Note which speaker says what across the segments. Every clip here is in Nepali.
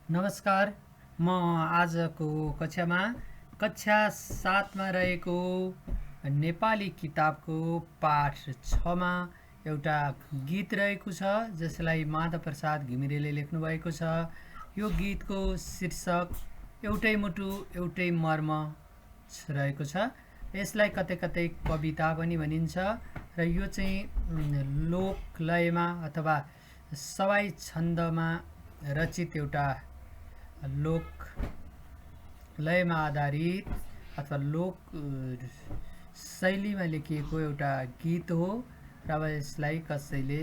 Speaker 1: नमस्कार। म आजको कक्षामा कक्षा 7 मा रहेको नेपाली किताबको पाठ 6 मा एउटा गीत रहेको छ जसलाई माधव प्रसाद घिमिरेले लेख्नु भएको छ। यो गीतको शीर्षक एउटै मुटु एउटै मर्म रहेको छ। यसलाई कतै कतै कविता पनि भनिन्छ र यो चाहिँ लोकलयमा अथवा सवाई छन्दमा रचित एउटा लोक लयमा आधारित अथवा लोक शैलीमा लेखिएको एउटा गीत हो र अब यसलाई कसैले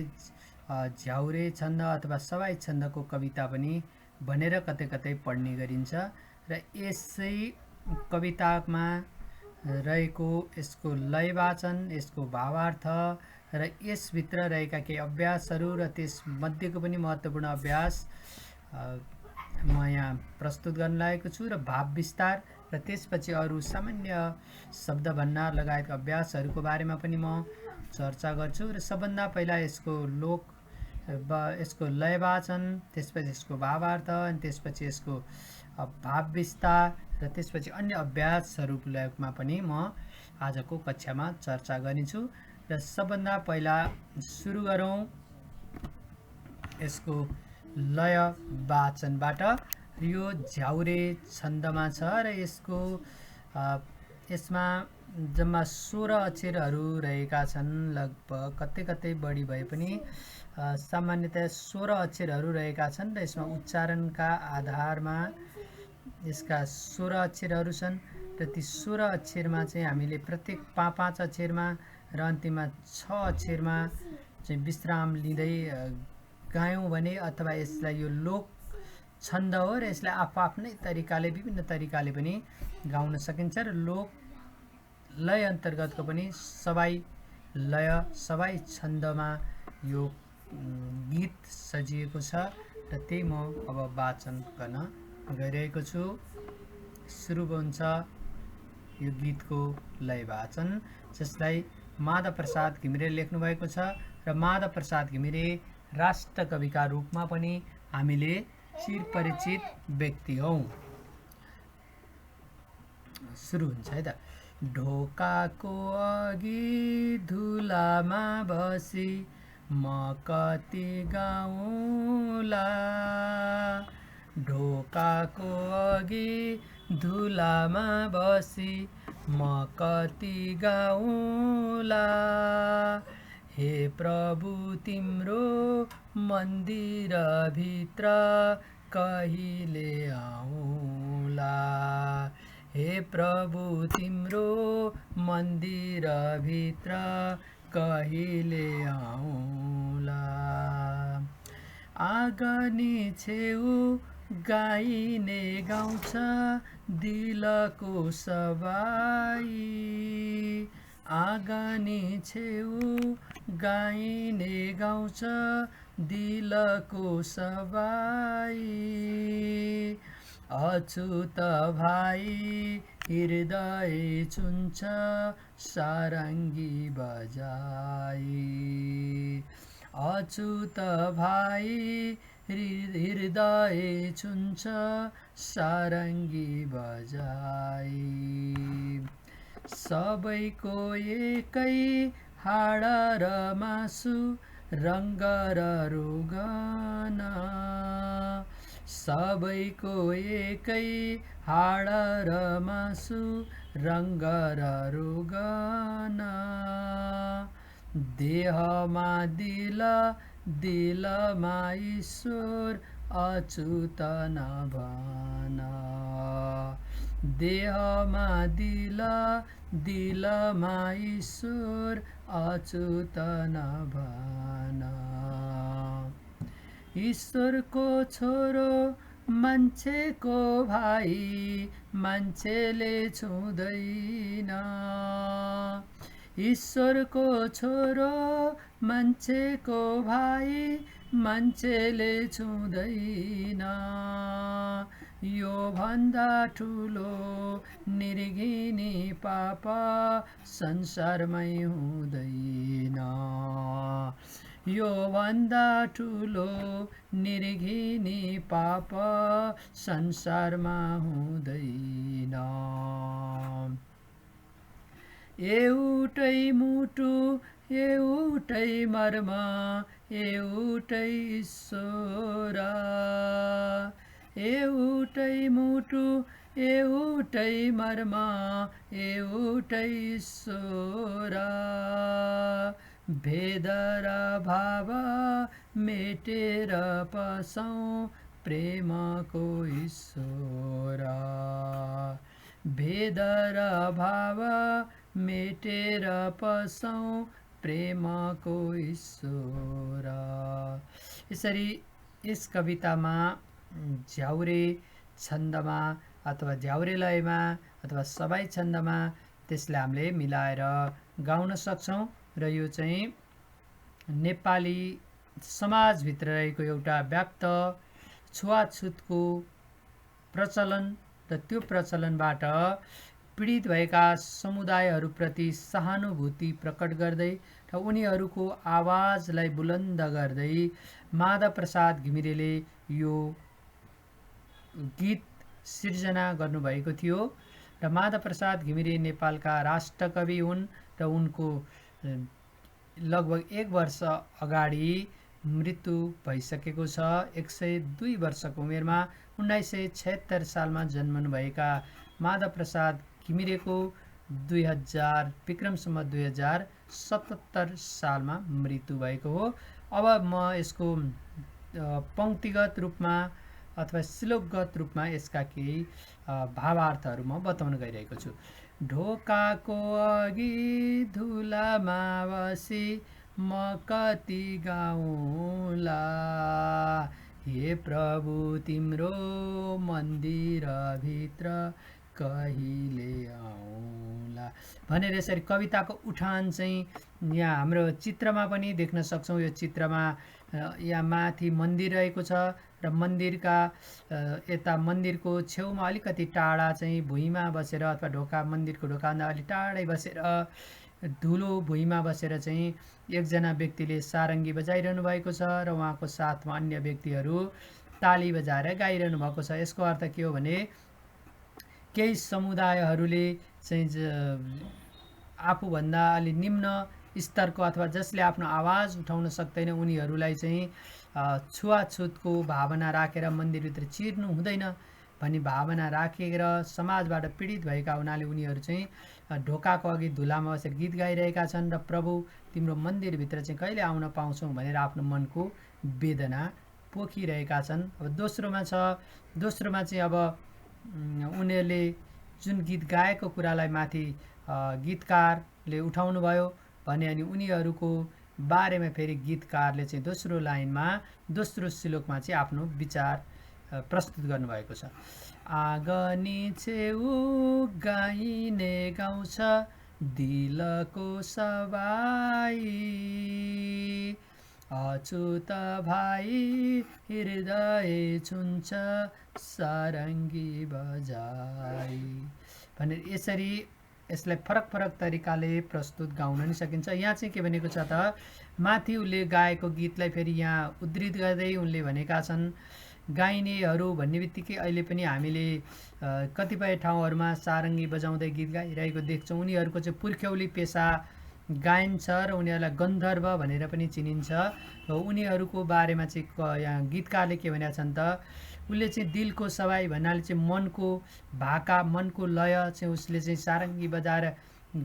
Speaker 1: झ्याउरे छन्द अथवा सवाई छन्दको कविता पनि भनेर कतै कतै पढ्ने गरिन्छ र यसै कवितामा रहेको यसको लय वाचन, यसको भावार्थ र यसभित्र रहेका केही अभ्यासहरू र त्यसमध्येको पनि महत्त्वपूर्ण अभ्यास म यहाँ प्रस्तुत गर्न लागेको छु र भाव विस्तार र त्यसपछि अरू सामान्य शब्द भण्डार लगायतका अभ्यासहरूको बारेमा पनि म चर्चा गर्छु र सबभन्दा पहिला यसको लय वाचन, त्यसपछि यसको भावार्थ अनि त्यसपछि यसको भाव विस्तार र त्यसपछि अन्य अभ्यासहरूमा पनि म आजको कक्षामा चर्चा गर्नेछु र सबभन्दा पहिला सुरु गरौँ यसको लय वाचनबाट। यो झ्याउरे छन्दमा छ र यसमा जम्मा 16 अक्षरहरू रहेका छन्। लगभग कतै कतै बढी भए पनि सामान्यतया 16 अक्षरहरू रहेका छन् र यसमा उच्चारणका आधारमा यसका 16 अक्षरहरू छन् र ती 16 अक्षरमा चाहिँ हामीले प्रत्येक 5-5 अक्षरमा र अन्तिममा 6 अक्षरमा चाहिँ विश्राम लिँदै गायौँ भने अथवा यसलाई यो लोक छन्द हो र यसलाई आफ्नै तरिकाले विभिन्न तरिकाले पनि गाउन सकिन्छ र लोक लय अन्तर्गतको पनि सवाई लय सवाई छन्दमा यो गीत सजिएको छ र त्यही म अब वाचन गर्न गइरहेको छु। सुरु हुन्छ यो गीतको लय वाचन जसलाई माधव प्रसाद घिमिरेले लेख्नु भएको छ र माधव प्रसाद घिमिरे राष्ट्रकविका रूपमा पनि हामीले चिरपरिचित व्यक्ति हौँ। सुरु हुन्छ है त। ढोकाको अघि धुलामा बसी म कति गाउँला, ढोकाको अघि धुलामा बसी म कति गाउँला, हे प्रभु तिम्रो मन्दिरभित्र कहिले आउँला, हे प्रभु तिम्रो मन्दिरभित्र कहिले आउँला, आँगनी छेउ गाइने गाउँछ दिलको सवाई, आँगनी छेउ गाइने गाउँछ दिलको सवाई, अछुत भाइ हृदय चुन्छ सारङ्गी बजाई, अछुत भाइ हृदय चुन्छ सारङ्गी बजाई, सबैको एकै हाड र मासु रङ्ग र रोगन, सबैको एकै हाड र मासु रङ्ग र रोगन, देहमा दिल दिलमा ईश्वर अछुत नभन, देहमा दिल दिलमा ईश्वर अछुत नभन, ईश्वरको छोरो मान्छेको भाइ मान्छेले छुँदैन, ईश्वरको छोरो मान्छेको भाइ मान्छेले छुँदैन, यो भन्दा ठुलो निर्घिनी पाप संसारमै हुँदैन, यो भन्दा ठुलो निर्घिनी पाप संसारमा हुँदैन। एउटै मुटु एउटै मर्म एउटै ईश्वर, एउटै मुटु एउटै मर्म एउटै ईश्वर, भेद र भाव मेटेर पसौँ प्रेमको ईश्वर, भेद र भाव मेटेर पसौँ प्रेमको ईश्वर। यसरी यस कवितामा झ्याउरे छन्दमा अथवा झ्याउरे लयमा अथवा सबै छन्दमा त्यसलाई हामीले मिलाएर गाउन सक्छौँ र यो चाहिँ नेपाली समाजभित्र रहेको एउटा व्याप्त छुवाछुतको प्रचलन र त्यो प्रचलनबाट पीडित भएका समुदायहरूप्रति सहानुभूति प्रकट गर्दै र उनीहरूको आवाजलाई बुलन्द गर्दै माधव प्रसाद घिमिरेले यो गीत सिर्जना गर्नुभएको थियो। र माधव प्रसाद घिमिरे नेपालका राष्ट्रकवि हुन् र उनको लगभग 1 वर्ष अगाडि मृत्यु भइसकेको छ। 102 वर्षको उमेरमा 1976 सालमा जन्मनुभएका माधव प्रसाद घिमिरेको 2000 विक्रमसम्म 2077 सालमा मृत्यु भएको हो। अब म यसको पंक्तिगत रूपमा अथवा श्लोकगत रूपमा यसका केही भावार्थहरू म बताउन गइरहेको छु। ढोकाको अघि धुलामा बसी म कति गाउँला, हे प्रभु तिम्रो मन्दिरभित्र कहिले आउँला भनेर यसरी कविताको उठान चाहिँ यहाँ हाम्रो चित्रमा पनि देख्न सक्छौँ। यो चित्रमा यहाँ माथि मन्दिर रहेको छ र मन्दिरका यता मन्दिरको छेउमा अलिकति टाढा चाहिँ भुइँमा बसेर अथवा ढोका मन्दिरको ढोकाभन्दा अलि टाढै बसेर धुलो भुइँमा बसेर चाहिँ एकजना व्यक्तिले सारङ्गी बजाइरहनु भएको छ र उहाँको साथमा अन्य व्यक्तिहरू ताली बजाएर गाइरहनु भएको छ। यसको अर्थ के हो भने केही समुदायहरूले चाहिँ आफूभन्दा अलि निम्न स्तरको अथवा जसले आफ्नो आवाज उठाउन सक्दैन उनीहरूलाई चाहिँ छुवाछुतको भावना राखेर मन्दिरभित्र चिर्नु हुँदैन भन्ने भावना राखेर समाजबाट पीडित भएका हुनाले उनीहरू चाहिँ ढोकाको अघि धुलामा बसेर गीत गाइरहेका छन् र प्रभु तिम्रो मन्दिरभित्र चाहिँ कहिले आउन पाउँछौँ भनेर आफ्नो मनको वेदना पोखिरहेका छन्। अब दोस्रोमा चाहिँ अब उनीहरूले जुन गीत गाएको कुरालाई माथि गीतकारले उठाउनु भयो भने अनि उनीहरूको बारेमा फेरि गीतकारले चाहिँ दोस्रो लाइनमा दोस्रो श्लोकमा चाहिँ आफ्नो विचार प्रस्तुत गर्नुभएको छ। आगनी छेउ गाइने गाउँछ दिलको सवाई, अछुत भाइ हृदय छुन्छ सारङ्गी बजाई भनेर यसरी यसलाई फरक फरक तरिकाले प्रस्तुत गाउन नि सकिन्छ। यहाँ चाहिँ के भनेको छ त माथि उनले गाएको गीतलाई फेरि यहाँ उद्धृत गर्दै उनले भनेका छन् गाइनेहरू भन्ने बित्तिकै अहिले पनि हामीले कतिपय ठाउँहरूमा सारङ्गी बजाउँदै गीत गाइरहेको देख्छौँ। उनीहरूको चाहिँ पुर्ख्यौली पेसा गायन छ र उनीहरूलाई गन्धर्व भनेर पनि चिनिन्छ। र उनीहरूको बारेमा चाहिँ यहाँ गीतकारले के भनेका छन् त उसले चाहिँ दिलको सवाई भन्नाले चाहिँ मनको भाका मनको लय चाहिँ उसले चाहिँ सारङ्गी बजाएर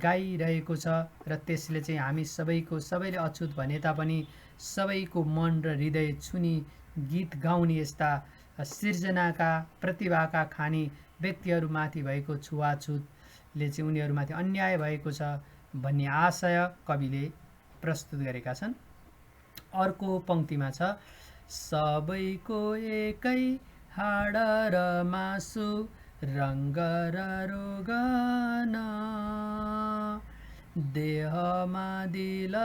Speaker 1: गाइरहेको छ र त्यसले चाहिँ हामी सबैले अछुत भने तापनि सबैको मन र हृदय छुनी गीत गाउने यस्ता सिर्जनाका प्रतिभाका खानी व्यक्तिहरूमाथि भएको छुवाछुतले चाहिँ उनीहरूमाथि अन्याय भएको छ भन्ने आशय कविले प्रस्तुत गरेका छन्। अर्को पंक्तिमा छ सबैको एकै हाड र मासु रङ्ग र रोगन, देहमा दिल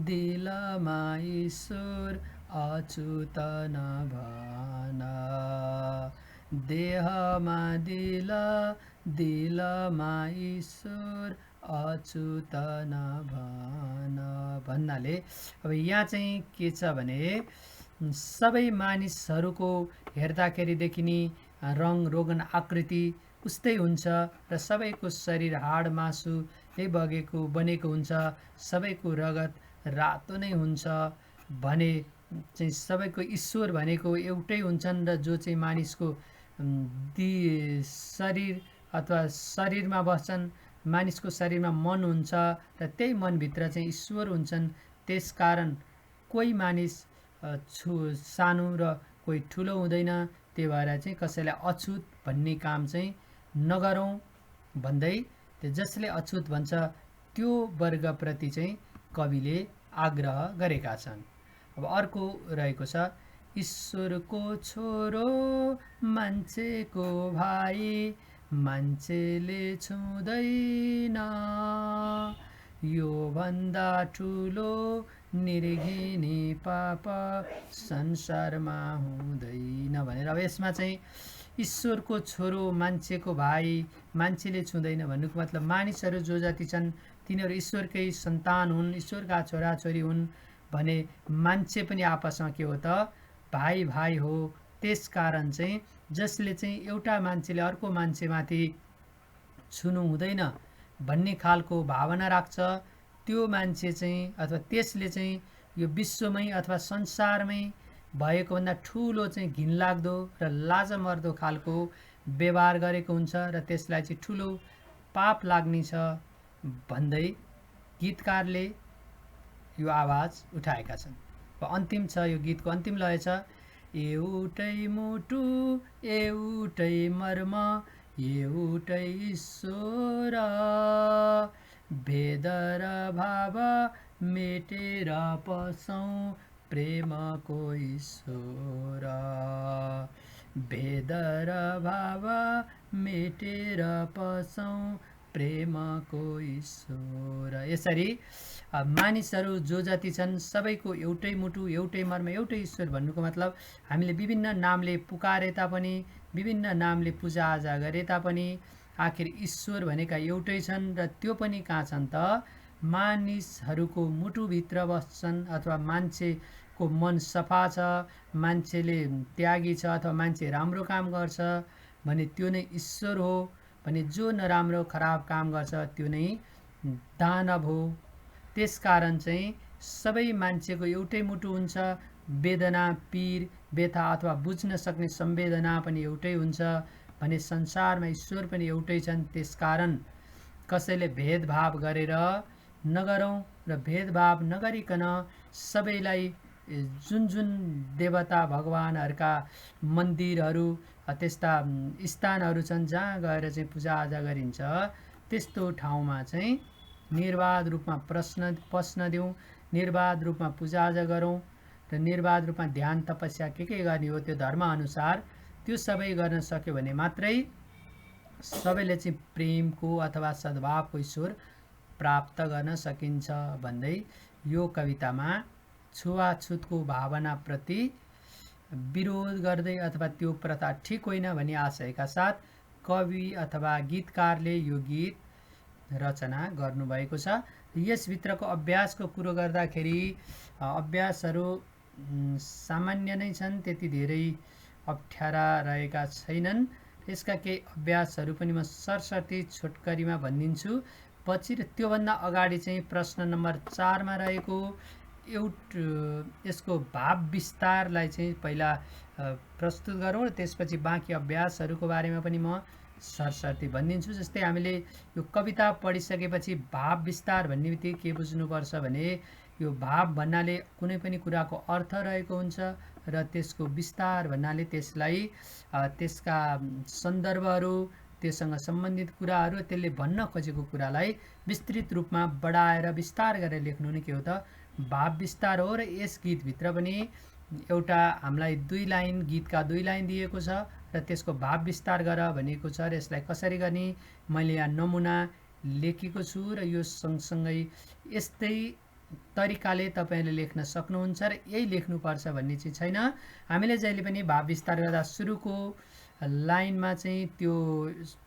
Speaker 1: दिलमा ईश्वर अछुत नभन, देहमा दिल दिलमा ईश्वर अछुत नभन भन्नाले अब यहाँ चाहिँ के छ भने सबै मानिसहरूको हेर्दाखेरि देखिने रङ रोगन आकृति उस्तै हुन्छ र सबैको शरीर हाड मासुले बनेको हुन्छ, सबैको रगत रातो नै हुन्छ भने चाहिँ सबैको ईश्वर भनेको एउटै हुन्छन् र जो चाहिँ मानिसको शरीर अथवा शरीरमा बस्छन्, मानिसको शरीरमा मन हुन्छ र त्यही मनभित्र चाहिँ ईश्वर हुन्छन्। त्यसकारण कोही मानिस सानो र कोही ठुलो हुँदैन। त्यही भएर चाहिँ कसैलाई अछुत भन्ने काम चाहिँ नगरौँ भन्दै त्यो जसले अछुत भन्छ त्यो वर्गप्रति चाहिँ कविले आग्रह गरेका छन्। अब अर्को रहेको छ, ईश्वरको छोरो मान्छेको भाइ मान्छेले छुँदैन, यो भन्दा ठुलो निर्घिनी पाप संसारमा हुँदैन भनेर। अब यसमा चाहिँ ईश्वरको छोरो मान्छेको भाइ मान्छेले छुँदैन भन्नुको मतलब मानिसहरू जो जति छन् तिनीहरू ईश्वरकै सन्तान हुन्, ईश्वरका छोराछोरी हुन् भने मान्छे पनि आपसमा के हो त भाइ भाइ हो। त्यसकारण चाहिँ जसले चाहिँ एउटा मान्छेले अर्को मान्छेमाथि छुनु हुँदैन भन्ने खालको भावना राख्छ त्यो मान्छे चाहिँ अथवा त्यसले चाहिँ यो विश्वमै अथवा संसारमै भएको भन्दा ठुलो चाहिँ घिनलाग्दो र लाजमर्दो खालको व्यवहार गरेको हुन्छ र त्यसलाई चाहिँ ठुलो पाप लाग्ने छ भन्दै गीतकारले यो आवाज उठाएका छन्। अन्तिम छ, यो गीतको अन्तिम लय छ, एउटै मुटु एउटै मर्म एउटै ईश्वर, भेद र भाव मेटेर पसौँ प्रेमको ईश्वर, भेद र भाव मेटेर पसौँ प्रेमको ईश्वर। यसरी मानिसहरू जो जति छन् सबैको एउटै मुटु एउटै मर्म एउटै ईश्वर भन्नुको मतलब हामीले विभिन्न नामले पुकारे तापनि विभिन्न नामले पूजाआजा गरे तापनि आखिर ईश्वर भनेका एउटै छन् र त्यो पनि कहाँ छन् त मानिसहरूको मुटुभित्र बस्छन्। अथवा मान्छेको मन सफा छ, मान्छेले त्यागी छ अथवा मान्छे राम्रो काम गर्छ भने त्यो नै ईश्वर हो भने जो नराम्रो खराब काम गर्छ त्यो नै दानव हो। त्यसकारण चाहिँ सबै मान्छेको एउटै मुटु हुन्छ, वेदना पीर व्यथा अथवा बुझ्न सक्ने संवेदना पनि एउटै हुन्छ भने संसारमा ईश्वर पनि एउटै छन्। त्यसकारण कसैले भेदभाव गरेर नगरौँ र भेदभाव नगरिकन सबैलाई जुन जुन देवता भगवानहरूका मन्दिरहरू त्यस्ता स्थानहरू छन् जहाँ गएर चाहिँ पूजाआजा गरिन्छ त्यस्तो ठाउँमा चाहिँ निर्बाध रूपमा पस्न दिउँ, निर्बाध रूपमा पूजाआजा गरौँ र निर्बाध रूपमा ध्यान तपस्या के गर्ने हो त्यो धर्मअनुसार त्यो सबै गर्न सक्यो भने मात्रै सबैले चाहिँ प्रेमको अथवा सद्भावको ईश्वर प्राप्त गर्न सकिन्छ भन्दै यो कवितामा छुवाछुतको भावनाप्रति विरोध गर्दै अथवा त्यो प्रथा ठिक होइन भनी आशयका साथ कवि अथवा गीतकारले यो गीत रचना गर्नुभएको छ। यसभित्रको अभ्यासको कुरो गर्दाखेरि अभ्यासहरू सामान्य नै छन्, त्यति धेरै अप्ठ्यारा रहेका छैनन्। यसका केही अभ्यासहरू पनि म सरसर्ती छोटकरीमा भनिदिन्छु। पछि र त्योभन्दा अगाडि चाहिँ प्रश्न नम्बर 4 मा रहेको यसको भाव विस्तारलाई चाहिँ पहिला प्रस्तुत गरौँ र त्यसपछि बाँकी अभ्यासहरूको बारेमा पनि म सरसर्ती भनिदिन्छु। जस्तै हामीले यो कविता पढिसकेपछि भाव विस्तार भन्ने बित्तिकै के बुझ्नुपर्छ भने यो भाव भन्नाले कुनै पनि कुराको अर्थ रहेको हुन्छ र त्यसको विस्तार भन्नाले त्यसलाई त्यसका सन्दर्भहरू त्योसँग सम्बन्धित कुराहरू त्यसले भन्न खोजेको कुरालाई विस्तृत रूपमा बढाएर विस्तार गरेर लेख्नु नै के हो त भाव विस्तार हो। र यस गीतभित्र पनि एउटा हामीलाई 2 लाइन गीतका 2 लाइन दिएको छ र त्यसको भाव विस्तार गर भनेको छ र यसलाई कसरी गर्ने मैले यहाँ नमुना लेखेको छु र यो सँगसँगै यस्तै तरिकाले तपाईले लेख्न सक्नुहुन्छ र यही लेख्नुपर्छ भन्ने चाहिँ छैन। हामीले जहिले पनि भाव विस्तार गर्दा सुरुको लाइनमा चाहिँ त्यो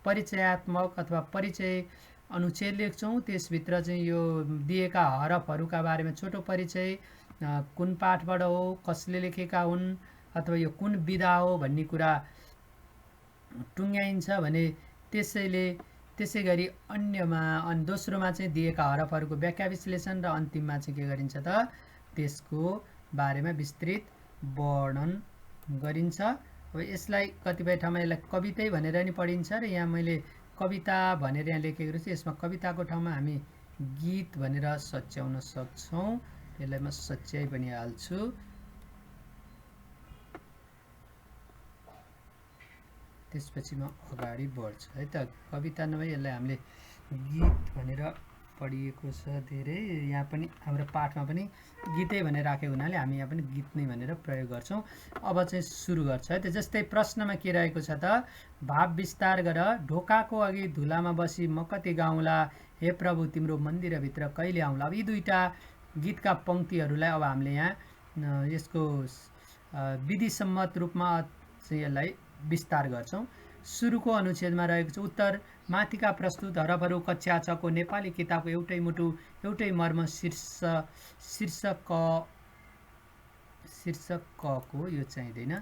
Speaker 1: परिचयात्मक अथवा परिचय अनुच्छेद लेख्छौँ। त्यसभित्र चाहिँ यो दिएका हरफहरूका बारेमा छोटो परिचय, कुन पाठबाट हो, कसले लेखेका हुन्, अथवा यो कुन विधा हो भन्ने कुरा टुङ्ग्याइन्छ भने त्यसै गरी अन्यमा दोस्रोमा चाहिँ दिएका हरफहरूको व्याख्या विश्लेषण र अन्तिममा चाहिँ के गरिन्छ त त्यसको बारेमा विस्तृत वर्णन गरिन्छ। अब यसलाई कतिपय ठाउँमा यसलाई कवितै भनेर नि पढिन्छ र यहाँ मैले कविता भनेर यहाँ लेखेको छु। यसमा कविताको ठाउँमा हामी गीत भनेर सच्याउन सक्छौँ। यसलाई म सच्याइ पनि हाल्छु। त्यसपछि म अगाडि बढ्छु है त। कविता नभई यसलाई हामीले गीत भनेर पढिएको छ धेरै। यहाँ पनि हाम्रो पाठमा पनि गीतै भनेर राखेको हुनाले हामी यहाँ पनि गीत नै भनेर प्रयोग गर्छौँ। अब चाहिँ सुरु गर्छ है त। जस्तै प्रश्नमा के रहेको छ त, भाव विस्तार गर, ढोकाको अघि धुलामा बसी म कति गाउँला, हे प्रभु तिम्रो मन्दिरभित्र कहिले आउँला। अब यी दुईटा गीतका पङ्क्तिहरूलाई अब हामीले यहाँ यसको विधिसम्मत रूपमा चाहिँ यसलाई विस्तार गर्छौँ। सुरुको अनुच्छेदमा रहेको छ, उत्तर माथिका प्रस्तुत हरफहरू कक्षा 6 को नेपाली किताबको एउटै मुटु एउटै मर्म शीर्षक क को यो चाहिँदैन,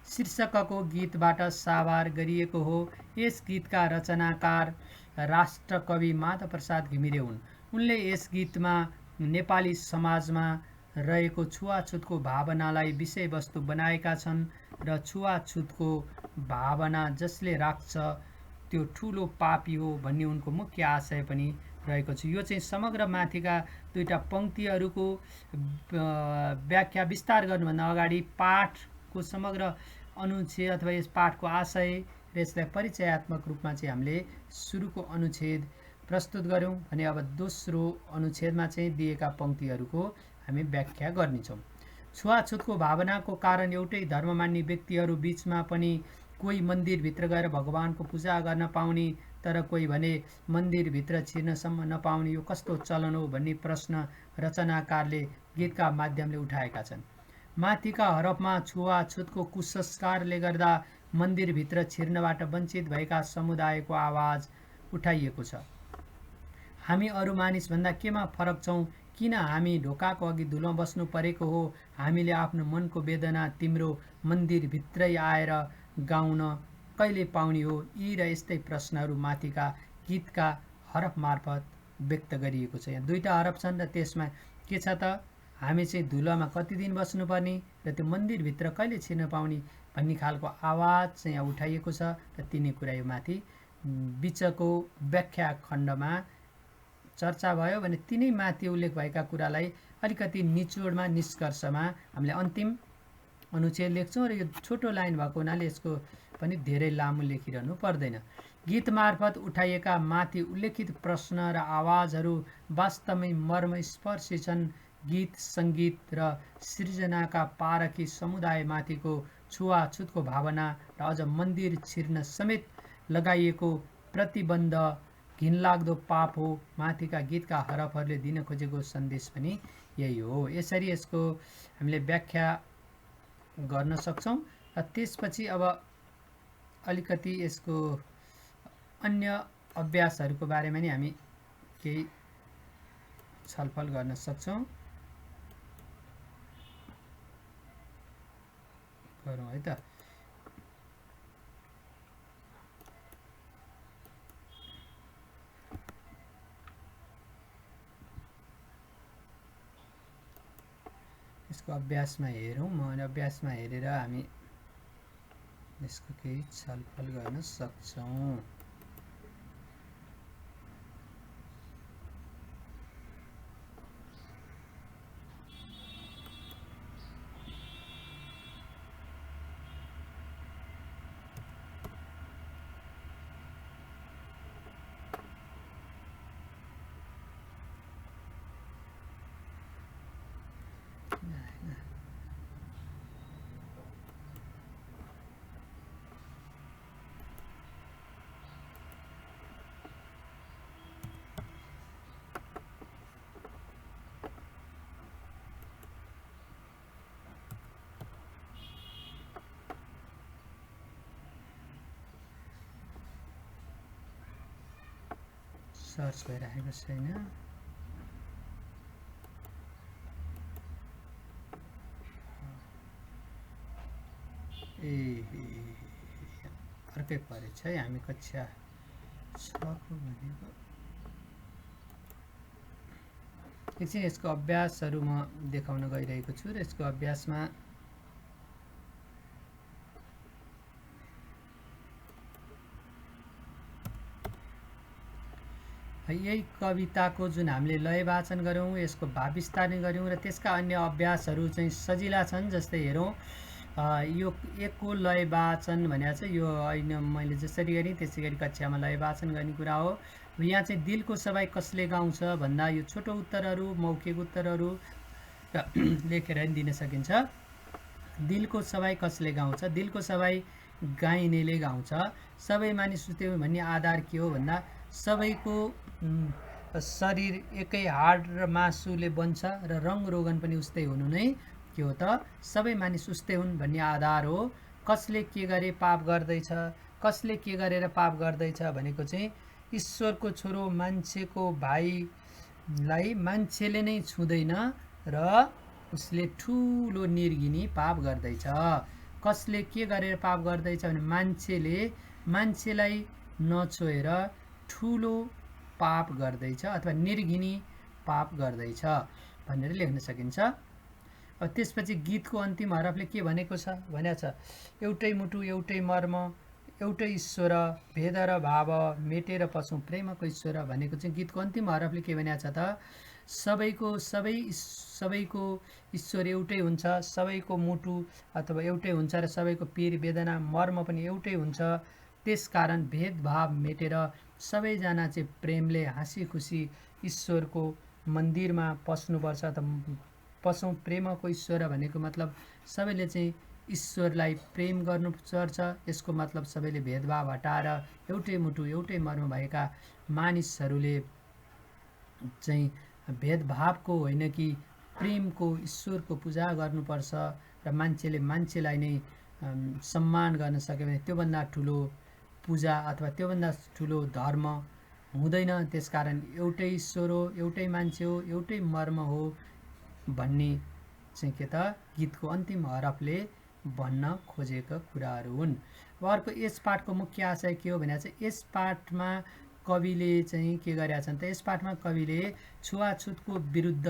Speaker 1: शीर्षक को गीतबाट साभार गरिएको हो। यस गीतका रचनाकार राष्ट्रकवि माधव प्रसाद घिमिरे हुन्। उनले यस गीतमा नेपाली समाजमा रहेको छुवाछुतको भावनालाई विषयवस्तु बनाएका छन् र छुवाछुतको भावना जसले राख्छ त्यो ठुलो पापी हो भन्ने उनको मुख्य आशय पनि रहेको छ। यो चाहिँ समग्र माथिका दुईटा पङ्क्तिहरूको व्याख्या विस्तार गर्नुभन्दा अगाडि पाठको समग्र अनुच्छेद अथवा यस पाठको आशय र यसलाई परिचयात्मक रूपमा चाहिँ हामीले सुरुको अनुच्छेद प्रस्तुत गऱ्यौँ भने अब दोस्रो अनुच्छेदमा चाहिँ दिएका पङ्क्तिहरूको हामी व्याख्या गर्नेछौँ। छुवाछुतको भावनाको कारण एउटै धर्म मान्ने व्यक्तिहरू बीचमा पनि कोही मन्दिरभित्र गएर भगवानको पूजा गर्न पाउने तर कोही भने मन्दिरभित्र छिर्नसम्म नपाउने यो कस्तो चलन हो भन्ने प्रश्न रचनाकारले गीतका माध्यमले उठाएका छन्। माथिका हरफमा छुवाछुतको कुसंस्कारले गर्दा मन्दिरभित्र छिर्नबाट वञ्चित भएका समुदायको आवाज उठाइएको छ। हामी अरू मानिसभन्दा केमा फरक छौँ? किन हामी ढोकाको अघि धुलोमा बस्नु परेको हो? हामीले आफ्नो मनको वेदना तिम्रो मन्दिरभित्रै आएर गाउन कहिले पाउने हो? यी र यस्तै प्रश्नहरू माथिका गीतका हरफ मार्फत व्यक्त गरिएको छ। यहाँ दुईटा हरफ छन् र त्यसमा के छ त, हामी चाहिँ धुलोमा कति दिन बस्नुपर्ने र त्यो मन्दिरभित्र कहिले छिर्न पाउने भन्ने खालको आवाज चाहिँ यहाँ उठाइएको छ र तिनै कुरा यो माथि बिचको व्याख्या खण्डमा चर्चा भयो भने तिनै माथि उल्लेख भएका कुरालाई अलिकति निचोडमा निष्कर्षमा हामीले अन्तिम अनुच्छेद लेख्छौँ र यो छोटो लाइन भएको हुनाले यसको पनि धेरै लामो लेखिरहनु पर्दैन। गीत मार्फत उठाइएका माथि उल्लेखित प्रश्न र आवाजहरू वास्तवमै मर्मस्पर्शी छन्। गीत सङ्गीत र सृजनाका पारखी समुदायमाथिको छुवाछुतको भावना र अझ मन्दिर छिर्न समेत लगाइएको प्रतिबन्ध घिनलाग्दो पाप हो। माथिका गीतका हरफहरूले दिन खोजेको सन्देश पनि यही हो। यसरी यसको हामीले व्याख्या गर्न सक्छौँ र त्यसपछि अब अलिकति यसको अन्य अभ्यासहरूको बारेमा नि हामी केही छलफल गर्न सक्छौँ। गरौँ है त। यसको अभ्यासमा हेरौँ। म अभ्यासमा हेरेर हामी यसको केही छलफल गर्न सक्छौँ। सर्च भइरहेको छैन। अर्कै परेछ है। हामी कक्षा 6 को भनेको एकछिन यसको अभ्यासहरू म देखाउन गइरहेको छु र यसको अभ्यासमा यही कविताको जुन हामीले लय वाचन गऱ्यौँ, यसको भाव विस्तारण गऱ्यौँ र त्यसका अन्य अभ्यासहरू चाहिँ सजिला छन्। जस्तै हेरौँ, यो एकको लय वाचन भनेको चाहिँ यो होइन, मैले जसरी गरेँ त्यसै गरी कक्षामा लय वाचन गर्ने कुरा हो। यहाँ चाहिँ दिलको सवाई कसले गाउँछ भन्दा यो छोटो उत्तरहरू, मौखिक उत्तरहरू लेखेर नि दिन सकिन्छ। दिलको सवाई कसले गाउँछ? दिलको सवाई गाइनेले गाउँछ। सबै मानिस सुत्यो भन्ने आधार के हो भन्दा सबैको शरीर एकै हाड र मासुले बन्छ र रङ रोगन पनि उस्तै हुनु नै के हो त सबै मानिस उस्तै हुन् भन्ने आधार हो। कसले के गरे पाप गर्दैछ, कसले के गरेर पाप गर्दैछ भनेको चाहिँ ईश्वरको छोरो मान्छेको भाइलाई मान्छेले नै छुँदैन र उसले ठुलो निर्घिनी पाप गर्दैछ। कसले के गरेर पाप गर्दैछ भने मान्छेले मान्छेलाई नछोएर ठुलो पाप गर्दैछ अथवा निर्घिनी पाप गर्दैछ भनेर लेख्न सकिन्छ। अब त्यसपछि गीतको अन्तिम हरफले के भनेको छ भनेको छ, एउटै मुटु एउटै मर्म एउटै ईश्वर भेद र भाव मेटेर पसौँ प्रेमको ईश्वर भनेको चाहिँ गीतको अन्तिम हरफले के भनेको छ त सबैको ईश्वर एउटै हुन्छ, सबैको मुटु अथवा एउटै हुन्छ र सबैको पीर वेदना मर्म पनि एउटै हुन्छ। त्यसकारण भेदभाव मेटेर सबैजना चाहिँ प्रेमले हाँसी खुसी ईश्वरको मन्दिरमा पस्नुपर्छ। त पसौँ प्रेमको ईश्वर भनेको मतलब सबैले चाहिँ ईश्वरलाई प्रेम गर्नुपर्छ। यसको मतलब सबैले भेदभाव हटाएर एउटै मुटु एउटै मर्म भएका मानिसहरूले चाहिँ भेदभावको होइन कि प्रेमको ईश्वरको पूजा गर्नुपर्छ र मान्छेले मान्छेलाई नै सम्मान गर्न सक्यो भने त्योभन्दा ठुलो पूजा अथवा त्योभन्दा ठुलो धर्म हुँदैन। त्यसकारण एउटै ईश्वर हो, एउटै मान्छे हो, एउटै मर्म हो भन्ने चाहिँ के त गीतको अन्तिम हरफले भन्न खोजेका कुराहरू हुन्। अर्को यस पाठको मुख्य आशय के हो भने चाहिँ यस पाठमा कविले चाहिँ के गरेका छन् त यस पाठमा कविले छुवाछुतको विरुद्ध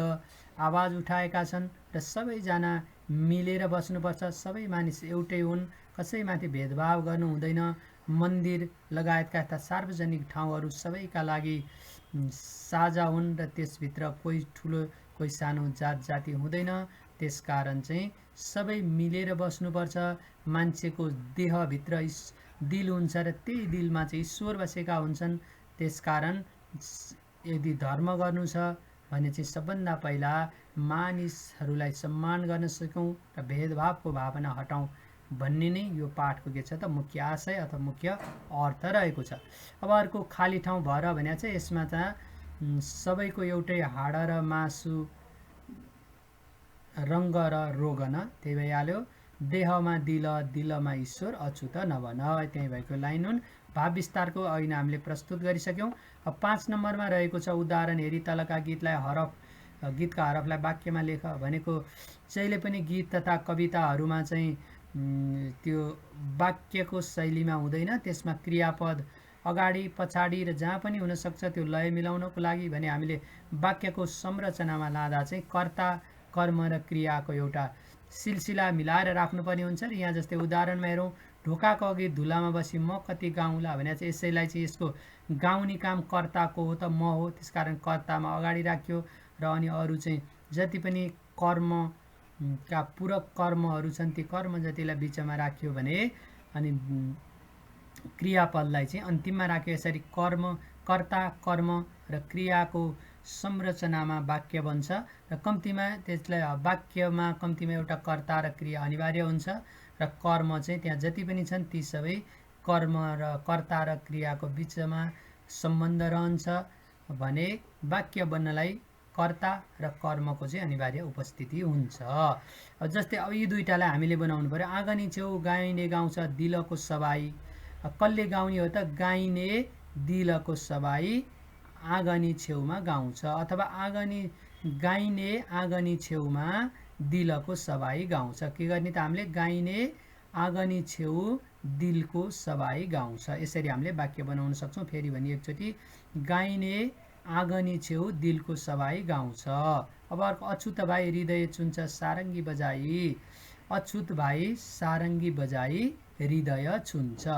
Speaker 1: आवाज उठाएका छन् र सबैजना मिलेर बस्नुपर्छ, सबै मानिस एउटै हुन्, कसैमाथि भेदभाव गर्नु हुँदैन। मन्दिर लगायतका यस्ता सार्वजनिक ठाउँहरू सबैका लागि साझा हुन् र त्यसभित्र कोही ठुलो कोही सानो जात जाति हुँदैन। त्यसकारण चाहिँ सबै मिलेर बस्नुपर्छ। मान्छेको देहभित्र दिल हुन्छ र त्यही दिलमा चाहिँ ईश्वर बसेका हुन्छन्। त्यसकारण यदि धर्म गर्नु छ भने चाहिँ सबभन्दा पहिला मानिसहरूलाई सम्मान गर्न सकौँ र भेदभावको भावना हटाउँ भन्ने नै यो पाठको के छ त मुख्य आशय अथवा मुख्य अर्थ रहेको छ। अब अर्को खाली ठाउँ भएर भने चाहिँ यसमा चाहिँ सबैको एउटै हाड र मासु रङ्ग र रोगन त्यही भइहाल्यो। देहमा दिल दिलमा ईश्वर अछुत नभन, त्यही भएको लाइन हुन्। भाव विस्तारको अघि हामीले प्रस्तुत गरिसक्यौँ। अब 5 नम्बरमा रहेको छ उदाहरण हेरी तलका गीतका हरफलाई वाक्यमा लेख भनेको जहिले पनि गीत तथा कविताहरूमा चाहिँ त्यो वाक्यको शैलीमा हुँदैन, त्यसमा क्रियापद अगाडि पछाडि र जहाँ पनि हुनसक्छ त्यो लय मिलाउनको लागि भने हामीले वाक्यको संरचनामा लाँदा चाहिँ कर्ता कर्म र क्रियाको एउटा सिलसिला मिलाएर राख्नुपर्ने हुन्छ। र यहाँ जस्तै उदाहरणमा हेरौँ, ढोकाको अघि धुलामा बसी म कति गाउँला भने चाहिँ यसैलाई चाहिँ यसको गाउने काम कर्ताको हो त म हो, त्यसकारण कर्तामा अगाडि राख्यो र अनि अरू चाहिँ जति पनि कर्मका पूरक कर्महरू छन् ती कर्म जतिलाई बिचमा राख्यो भने अनि क्रियापदलाई चाहिँ अन्तिममा राख्यो। यसरी कर्म कर्ता कर्म र क्रियाको संरचनामा वाक्य बन्छ र कम्तीमा त्यसलाई वाक्यमा कम्तीमा एउटा कर्ता र क्रिया अनिवार्य हुन्छ र कर्म चाहिँ त्यहाँ जति पनि छन् ती सबै कर्म र कर्ता र क्रियाको बिचमा सम्बन्ध रहन्छ भने वाक्य बन्नलाई कर्ता र कर्मको चाहिँ अनिवार्य उपस्थिति हुन्छ। जस्तै अब यी दुईटालाई हामीले बनाउनु पर्यो। आँगनी छेउ गाइने गाउँछ दिलको सवाई, कसले गाउने हो त गाइने दिलको सवाई आँगनी छेउमा गाउँछ, अथवा गाइने आँगनी छेउमा दिलको सवाई गाउँछ। के गर्ने त हामीले गाइने आँगनी छेउ दिलको सवाई गाउँछ। यसरी हामीले वाक्य बनाउन सक्छौँ। फेरि भनी एकचोटि, गाइने आँगनी छेउ दिलको सवाई गाउँछ। अब अर्को, अछुत भाइ हृदय चुन्छ सारङ्गी बजाई। अछुत भाइ सारङ्गी बजाई हृदय छुन्छ।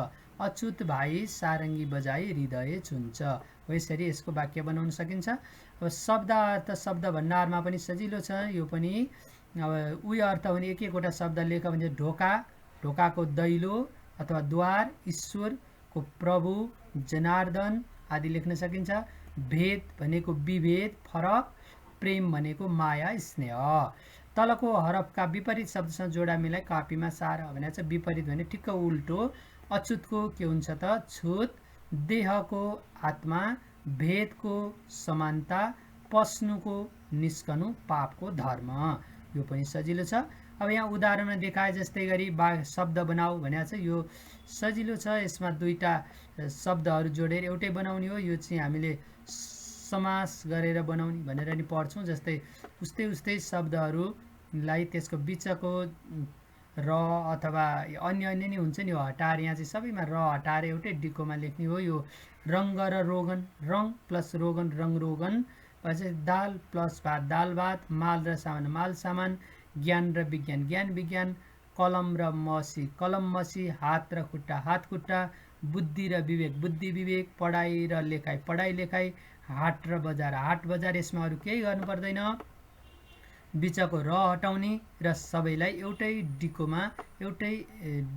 Speaker 1: अछुत भाइ सारङ्गी बजाई हृदय छुन्छ। हो यसरी यसको वाक्य बनाउन सकिन्छ। अब शब्द अर्थ शब्द भण्डारमा पनि सजिलो छ यो पनि। अब उही अर्थ भने एक एकवटा शब्द लेख भने ढोका, ढोकाको दैलो अथवा द्वार, ईश्वरको प्रभु, जनार्दन आदि लेख्न सकिन्छ। भेद भनेको विभेद, फरक, प्रेम भनेको माया, स्नेह। तलको हरफका विपरीत शब्दसँग जोडा मिलाई कापीमा सार भनेको छ। विपरीत भने ठिक्क उल्टो। अछुतको के हुन्छ त छुत, देहको आत्मा, भेदको समानता, पस्नुको निस्कनु, पापको धर्म। यो पनि सजिलो छ। अब यहाँ उदाहरणमा देखाए जस्तै गरी शब्द बनाऊ भनेको छ। यो सजिलो छ। यसमा दुईटा शब्दहरू जोडेर एउटै बनाउने हो। यो चाहिँ हामीले समास गरेर बनाउने भनेर नि पढ्छौँ। जस्तै उस्तै शब्दहरूलाई त्यसको बिचको र अथवा अन्य नै हुन्छ नि, हटाएर यहाँ चाहिँ सबैमा र हटाएर एउटै डिकोमा लेख्ने हो। यो रङ्ग र रोगन, रङ प्लस रोगन, रङ रोगन। चाहिँ दाल प्लस भात, दाल भात। माल र सामान, माल सामान। ज्ञान र विज्ञान, ज्ञान विज्ञान। कलम र मसी, कलम मसी। हात र खुट्टा, हात खुट्टा। बुद्धि र विवेक, बुद्धि विवेक। पढाइ र लेखाइ, पढाइ लेखाइ। हाट र बजार, हाट बजार। यसमा अरू केही गर्नु पर्दैन, बिचको र हटाउने र सबैलाई एउटै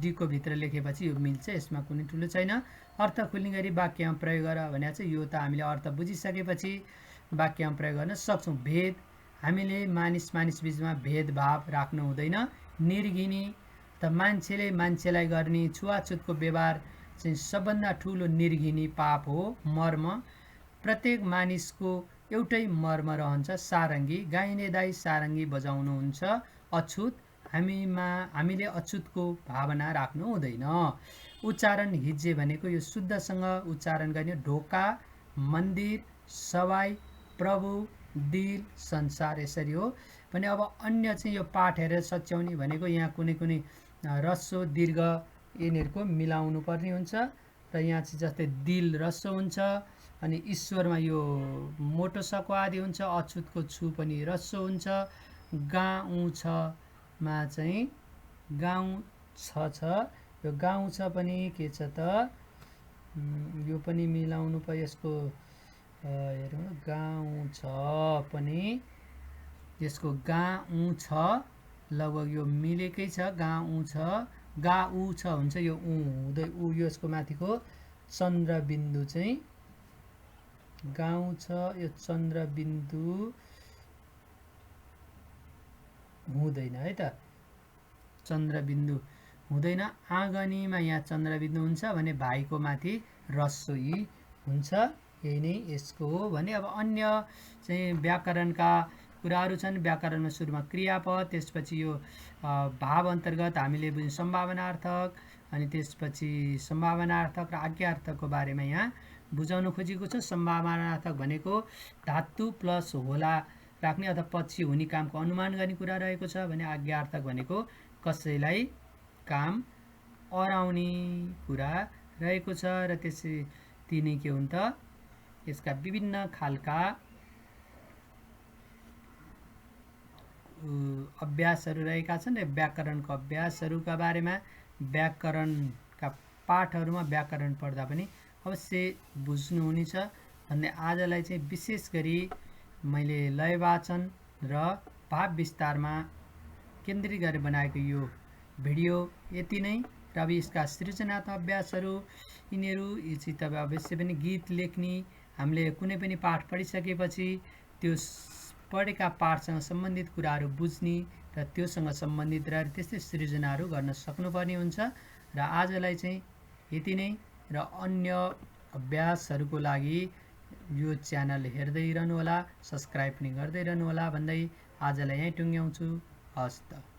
Speaker 1: डिकोभित्र लेखेपछि यो मिल्छ। यसमा कुनै ठुलो छैन। अर्थ खोल्ने गरी वाक्यमा प्रयोग गर भनेको चाहिँ यो त हामीले अर्थ बुझिसकेपछि वाक्यमा प्रयोग गर्न सक्छौँ। भेद, हामीले मानिस बीचमा भेदभाव राख्नु हुँदैन। निर्घिनी त मान्छेले मान्छेलाई गर्ने छुवाछुतको व्यवहार चाहिँ सबभन्दा ठुलो निर्घिनी पाप हो। मर्म, प्रत्येक मानिसको एउटै मर्म रहन्छ। सारङ्गी, गाइने दाई सारङ्गी बजाउनुहुन्छ। अछुत, हामीले अछुतको भावना राख्नु हुँदैन। उच्चारण हिज्जे भनेको यो शुद्धसँग उच्चारण गर्ने। ढोका, मन्दिर, सवाई, प्रभु, दिल, संसार, यसरी हो भने। अब अन्य चाहिँ यो पाठ हेरेर सच्याउने भनेको यहाँ कुनै रस्व दीर्घ यिनीहरूको मिलाउनु पर्ने हुन्छ। र यहाँ चाहिँ जस्तै दिल रस्व हुन्छ, अनि ईश्वरमा यो मोटो सको आदि हुन्छ। अछुतको छु पनि रस्व हुन्छ। गाउँछमा चाहिँ गाउँ छ, यो गाउँ छ पनि के छ त, यो पनि मिलाउनु पर्यो। यसको हेरौँ, गाउँ छ पनि, यसको गाउँ छ लगभग यो मिलेकै छ। गाउँ छ, गाउ छ हुन्छ। यो हुँदै यसको माथिको चन्द्रबिन्दु चाहिँ गाउँ छ, यो चन्द्रबिन्दु हुँदैन है त, चन्द्रबिन्दु हुँदैन। आँगनीमा यहाँ चन्द्रबिन्दु हुन्छ भने भाइको माथि रस्व ई हुन्छ। यही नै यसको हो भने। अब अन्य चाहिँ व्याकरणका कुराहरू छन्। व्याकरणमा सुरुमा क्रियापद, त्यसपछि यो भाव अन्तर्गत हामीले बुझ्यौँ सम्भावनार्थक, अनि त्यसपछि सम्भावनार्थक र आज्ञार्थकको बारेमा यहाँ बुझाउन खोजेको छ। सम्भावनार्थक भनेको धातु प्लस होला राख्ने अथवा पछि हुने कामको अनुमान गर्ने कुरा रहेको छ भने आज्ञार्थक भनेको कसैलाई काम अराउने कुरा रहेको छ। र त्यसै तिनै के हुन् त, यसका विभिन्न खालका अभ्यासहरू रहेका छन्। र व्याकरणको अभ्यासहरूका बारेमा व्याकरणका पाठहरूमा व्याकरण पढ्दा पनि अवश्य बुझ्नुहुनेछ भन्दै आजलाई चाहिँ विशेष गरी मैले लय वाचन र भाव विस्तारमा केन्द्रित गरेर बनाएको यो भिडियो यति नै। र अब यसका सृजनात्मक अभ्यासहरू यिनीहरू चाहिँ तपाईँ अवश्य पनि गीत लेख्ने, हामीले कुनै पनि पाठ पढिसकेपछि त्यो पढेका पाठसँग सम्बन्धित कुराहरू बुझ्ने र त्योसँग सम्बन्धित रहेर त्यस्तै सृजनाहरू गर्न सक्नुपर्ने हुन्छ। र आजलाई चाहिँ यति नै। र अन्य अभ्यासहरूको लागि यो च्यानल हेर्दै रहनुहोला, सब्सक्राइब पनि गर्दै रहनुहोला भन्दै आजलाई यहीँ टुङ्ग्याउँछु। हस्त।